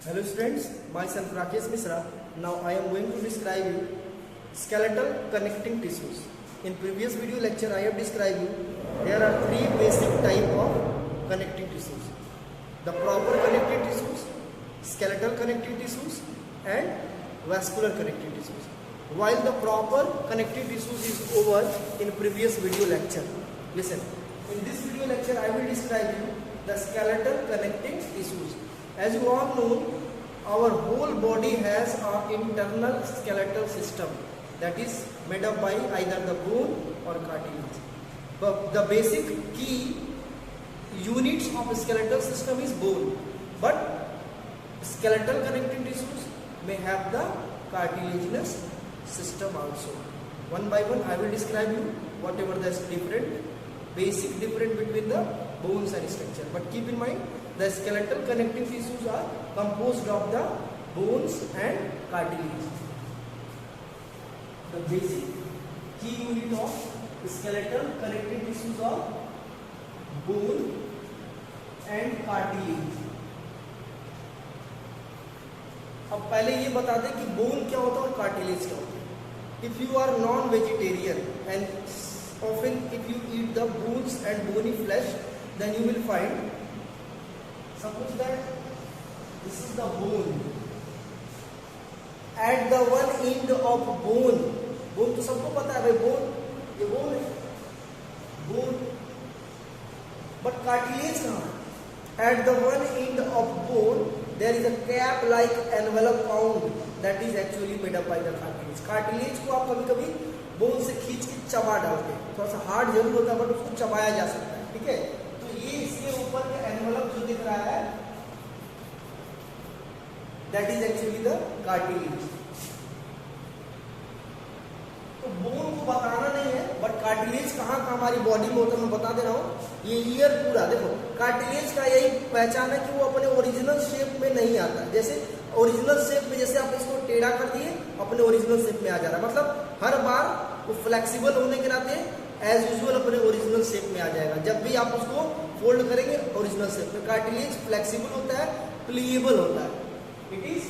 Hello students, myself Rakesh Misra. Now I am going to describe you skeletal connecting tissues. In previous video lecture I have described you there are three basic type of connecting tissues. The proper connecting tissues, skeletal connecting tissues and vascular connecting tissues. While the proper connecting tissues is over in previous video lecture. Listen, in this video lecture I will describe you the skeletal connecting tissues. As you all know, our whole body has an internal skeletal system that is made up by either the bone or cartilage. But the basic key units of skeletal system is bone. But skeletal connecting tissues may have the cartilaginous system also. One by one I will describe you whatever the basic difference between the bones and structure. But keep in mind, the skeletal connecting tissues are composed of the bones and cartilage. The basic key unit of skeletal connecting tissues are bone and cartilage. अब पहले ये बता दें कि bone क्या होता है और कार्टिलेज क्या होता है. If you are non-vegetarian and often if you eat the bones and bony flesh, then you will find, suppose that this is the bone. At the one end of bone तो सबको पता है भाई bone, ये bone है, bone. But cartilage कहाँ है? At the one end of bone there is a cap-like envelope found that is actually made up by the cartilage. Cartilage को आप कभी-कभी बोन से खींच के चबा डालते हैं, थोड़ा सा हार्ड जरूर होता है बट उसको चबाया जा सकता है. ठीक है, तो ये इसके ऊपर का एनवेलप जो दिख रहा है that is actually the cartilage. तो बोन को बताना नहीं है बट कार्टिलेज कहाँ कहाँ हमारी बॉडी में होता है मैं बता दे रहा हूँ. ये ईयर पूरा देखो, कार्टिलेज का यही पहचान है कि वो अपने ओरिजिनल शेप में नहीं आता. जैसे ओरिजिनल शेप में, जैसे आप इसको टेढ़ा कर दिए अपने ओरिजिनल शेप में आ जा रहा है, मतलब हर बार वो फ्लेक्सिबल होने के नाते एज यूजुअल अपने ओरिजिनल शेप में आ जाएगा. जब भी आप उसको फोल्ड करेंगे ओरिजिनल शेप में. कार्टिलेज फ्लेक्सिबल होता है, प्लीएबल होता है. It is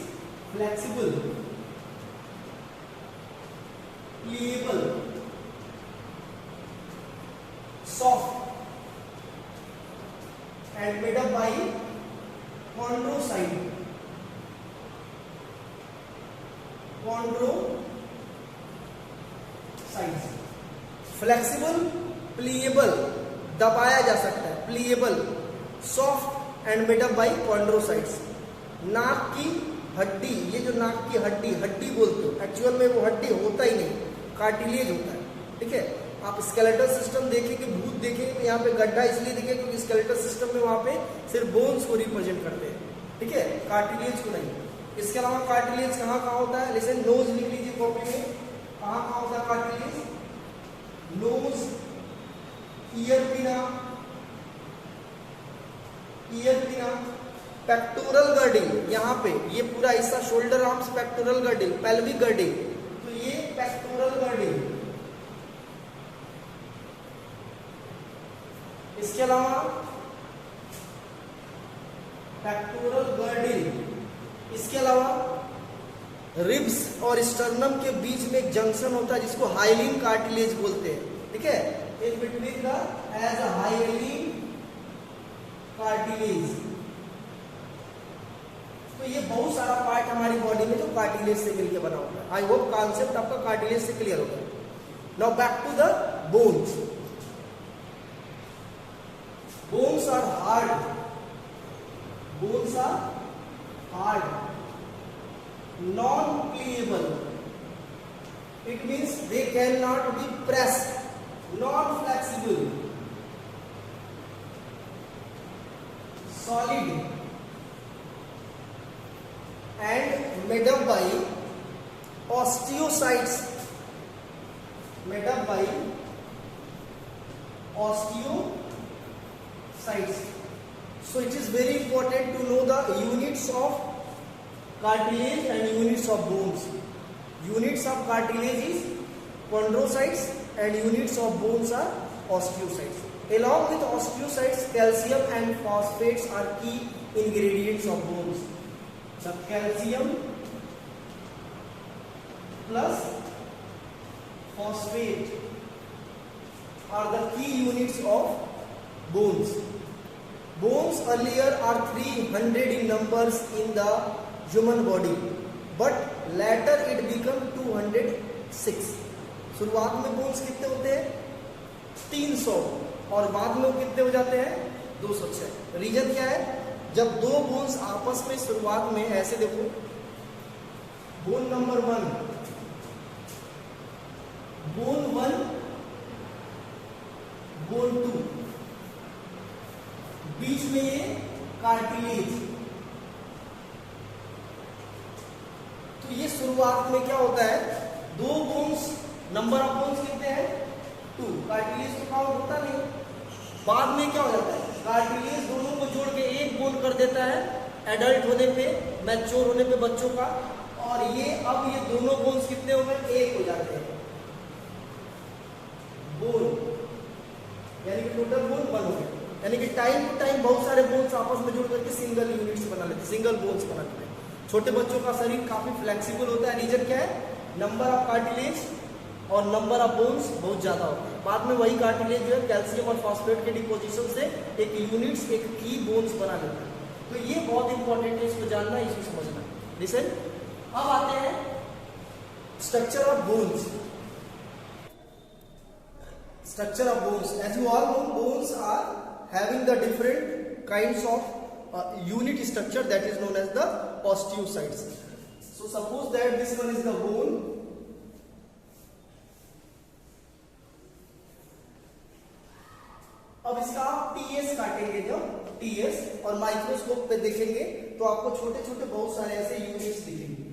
flexible, pliable, soft and made up by chondrocyte. Flexible, pliable, दबाया जा सकता है, pliable, soft and made up by chondrocytes. नाक की हड्डी, ये जो नाक की हड्डी बोलते हो, एक्चुअल में वो हड्डी होता ही नहीं, कार्टिलेज होता है. ठीक है, आप स्केलेटल सिस्टम देखेंगे, भूत देखेंगे, यहाँ पे गड्ढा इसलिए देखेंगे क्योंकि स्केलेटल सिस्टम में वहां पे सिर्फ बोन्स को रिप्रेजेंट करते हैं. ठीक है, कार्टिलेज को नहीं. इसके अलावा कार्टिलेज कहाँ कहाँ होता है? जैसे नोज लिख लीजिए कॉपी में, कहाँ कहाँ होता है कार्टिलेज? नोज, ईयर पिना, पेक्टोरल गर्डिंग, यहाँ पे ये पूरा हिस्सा शोल्डर आर्म्स, पेक्टोरल गर्डिंग, पेल्विक गर्डिंग, तो ये पेक्टोरल गर्डिंग. इसके अलावा पेक्टोरल गर्डिंग, इसके अलावा रिब्स और स्टर्नम के बीच में एक जंक्शन होता है जिसको हाइलिन कार्टिलेज बोलते हैं. ठीक है, in between the as a hyaline cartilage. तो ये बहुत सारा पार्ट हमारी बॉडी में जो कार्टिलेज से मिलकर बना होता है. आई होप कॉन्सेप्ट आपका कार्टिलेज से क्लियर होगा. Now back to the bones. Bones are hard. Bones are hard. Non-pliable. It means they cannot be pressed. Non-flexible. Solid. And made up by osteocytes. Made up by osteocytes. So it is very important to know the units of cartilage and units of bones. Units of cartilage is chondrocytes and units of bones are osteocytes. Along with osteocytes, calcium and phosphates are key ingredients of bones. The calcium plus phosphate are the key units of bones. Bones earlier are 300 in numbers in the human body, but later it become 206. शुरुआत में bones कितने होते हैं 300 और बाद में वो कितने हो जाते हैं 206. रीजन क्या है? जब दो बोन्स आपस में शुरुआत में ऐसे देखो, बोन नंबर 1, बोन 1, बोन 2, बीच में ये कार्टिलेज. तो ये शुरुआत में क्या होता है, दो बोन्स, नंबर ऑफ बोन्स कितने हैं 2, कार्टिलेज तो काउंट होता नहीं. बाद में क्या हो जाता है, कार्टिलेज दोनों को जोड़ के एक बोन कर देता है एडल्ट होने पे, मैच्योर होने पे बच्चों का, और ये अब ये दोनों बोन्स कितने हो गए, एक हो जाते हैं बोन, यानी कि टोटल बोन 1 हो गए. यानी कि टाइम टू टाइम बहुत सारे बोन्स आपस में जुड़ करके सिंगल यूनिट्स बना लेते हैं, सिंगल बोन्स बना लेते हैं. छोटे बच्चों का शरीर काफी फ्लेक्सिबल होता है. रीजन क्या है, नंबर ऑफ कार्टिलेज और नंबर ऑफ बोन्स बहुत ज्यादा होता है. बाद में वही कार्टिलेज जो है कैल्शियम और फॉस्फेट के डिपोजिशन से एक यूनिट्स, एक की बोन्स बना लेता है. तो ये बहुत इंपॉर्टेंट है, इसको जानना, इसको समझना. लिसन, अब आते हैं structure of bones. Structure of bones. As you all know, bones are having the different kinds of unit structure that is known as the osteocytes. So suppose that this one is the bone. अब इसका आप TS काटेंगे, जब TS और microscope पे देखेंगे तो आपको छोटे छोटे बहुत सारे ऐसे यूनिट्स दिखेंगे.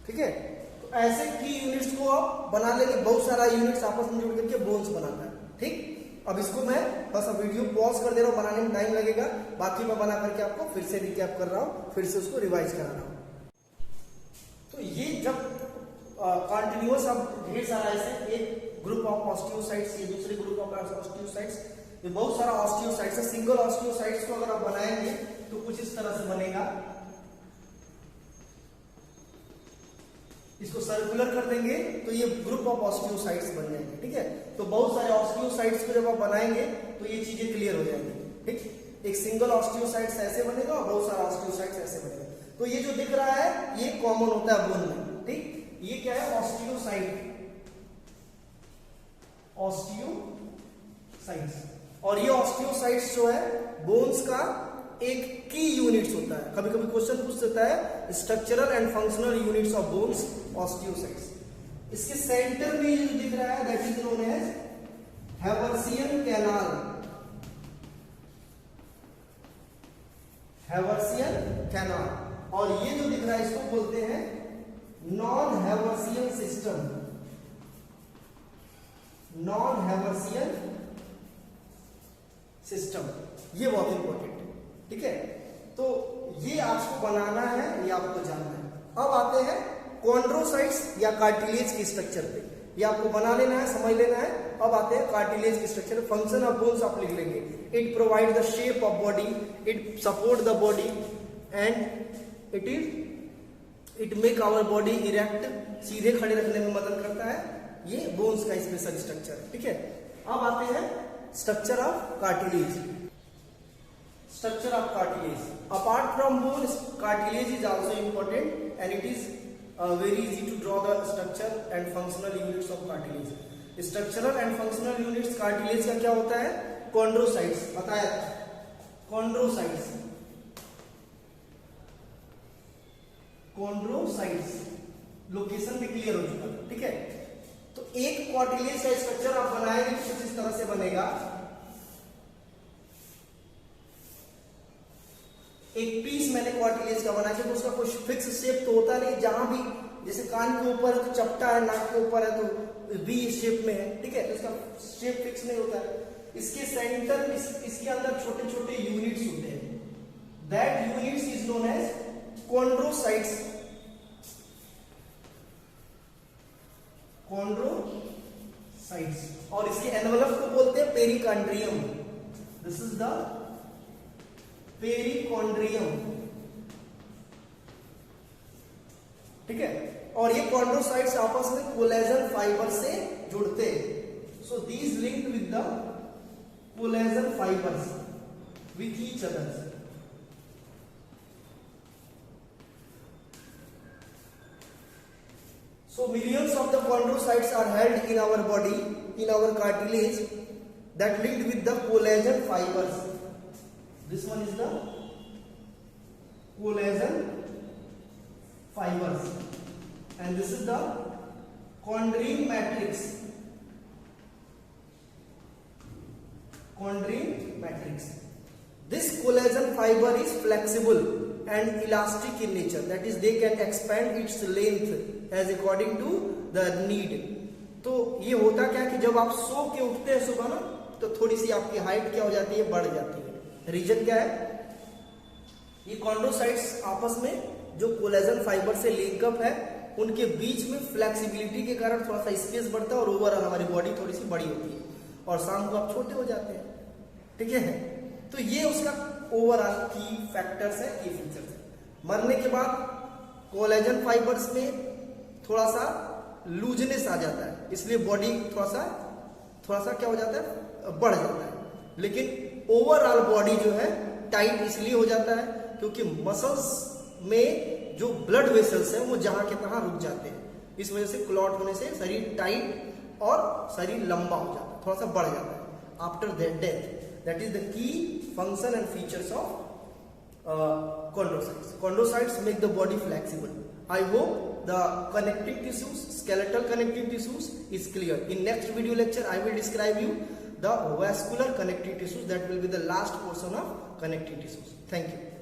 ठीक है, तो ऐसे की यूनिट्स को आप बना लेंगे, बहुत सारा यूनिट्स आपस में जुड़ करके बोन्स बनाता है. ठीक, अब इसको मैं बस अब वीडियो पॉज कर दे रहा हूं, बनाने में टाइम लगेगा, बाकी मैं बना करके आपको फिर से रिकैप कर रहा हूं, फिर से उसको रिवाइज करा रहा हूं. तो ये जब कंटिन्यूअस अब ढेर सारा ऐसे एक ग्रुप ऑफ ऑस्टियोसाइट्स, ये दूसरे ग्रुप ऑफ ऑस्टियोसाइट्स, ये बहुत सारा ऑस्टियोसाइट्स है. सिंगल ऑस्टियोसाइट्स को अगर आप बनाएंगे तो कुछ इस तरह से बनेगा. इसको सर्कुलर कर देंगे तो ये ग्रुप ऑफ ऑस्टियोसाइट्स बन जाएंगे. ठीक है, तो बहुत सारे ऑस्टियोसाइट्स को जब आप बनाएंगे तो ये चीजें क्लियर हो जाएंगी. ठीक, एक सिंगल ऑस्टियोसाइट्स ऐसे बनेगा और बहुत सारा ऑस्टियोसाइट्स ऐसे बनेगा. तो ये जो दिख रहा है ये कॉमन होता है बोन में. ठीक, ये क्या है, ऑस्टियोसाइट, ऑस्टियोसाइट्स. और ये ऑस्टियोसाइट्स जो है बोन्स का एक की यूनिट्स होता है. कभी कभी क्वेश्चन पूछ सकता है structural and functional units of bones, osteocytes. इसके सेंटर में जो दिख रहा है that is known as Haversian canal. Haversian canal. और ये जो दिख रहा है इसको बोलते हैं non Haversian system. Non Haversian system, ये बहुत इंपॉर्टेंट है. ठीक है, तो ये आपको बनाना है, ये आपको जानना है. अब आते हैं कॉन्ड्रोसाइट्स या कार्टिलेज के स्ट्रक्चर पे. ये आपको बना लेना है, समझ लेना है. अब आते हैं कार्टिलेज के स्ट्रक्चर. फंक्शन ऑफ बोन्स आप लिख लेंगे. It provide the shape of body, it support the body and it make our body erect, सीधे खड़े रखने में मदद करता है. ये बोन्स का स्पेशल स्ट्रक्चर है. ठीक है, अब आते हैं structure of cartilage. Structure of cartilage. Apart from bone, cartilage is also important, and it is very easy to draw the structure and functional units of cartilage. Structural and functional units cartilage का क्या होता है, chondrocytes. बताया chondrocytes. chondrocytes location भी clear हो चुका. ठीक है, तो एक कार्टिलेज का स्ट्रक्चर आप बनाएंगे कुछ इस तरह से बनेगा। एक पीस मैंने कार्टिलेज का बनाया तो उसका कुछ फिक्स शेप तो होता नहीं, जहां भी जैसे कान के ऊपर है तो चपटा है, नाक के ऊपर है तो वी शेप में है, ठीक है, तो इसका शेप फिक्स नहीं होता है। इसके सेंटर इसके अंदर छोटे छोटे यूनिट्स होते हैं, that units is known as chondrocytes. Chondrocytes. और इसके एनवलप को बोलते हैं perichondrium. This is the perichondrium, ठीक है। और ये कॉन्ड्रोसाइट्स आपस में कोलेजन फाइबर से जुड़ते हैं। So these linked with the collagen fibres with each other. So millions of the chondrocytes are held in our body, in our cartilage, that linked with the collagen fibers. This one is the collagen fibers, and this is the chondrine matrix. Chondrine matrix. This collagen fiber is flexible and elastic in nature, that is they can expand its length as according to the need. तो ये होता क्या कि जब आप सो के उठते हैं सुबह ना, तो थोड़ी सी आपकी हाइट क्या हो जाती है, बढ़ जाती है। रीजन क्या है, ये कॉन्ड्रोसाइट्स आपस में जो कोलेजन फाइबर से लिंकअप है उनके बीच में फ्लेक्सिबिलिटी के कारण थोड़ा सा स्पेस बढ़ता है और ओवरऑल हमारी बॉडी थोड़ी सी बड़ी होती है और शाम को आप छोटे हो जाते हैं, ठीक है। तो ये उसका ओवरऑल की फैक्टर्स है, की फीचर्स है। मरने के बाद कोलेजन फाइबर्स में थोड़ा सा लूजनेस आ जाता है, इसलिए बॉडी थोड़ा सा क्या हो जाता है, बढ़ जाता है। लेकिन ओवरऑल बॉडी जो है टाइट इसलिए हो जाता है क्योंकि मसल्स में जो ब्लड वेसल्स हैं वो जहां के तहां रुक जाते हैं। इस वजह से क्लॉट होने से शरीर टाइट और शरीर लंबा हो जाता है, थोड़ा सा बढ़ जाता है after that death. That is the key function and features of chondrocytes. Chondrocytes make the body flexible. I hope the connective tissues, skeletal connective tissues is clear. In next video lecture, I will describe you the vascular connective tissues. That will be the last portion of connective tissues. Thank you.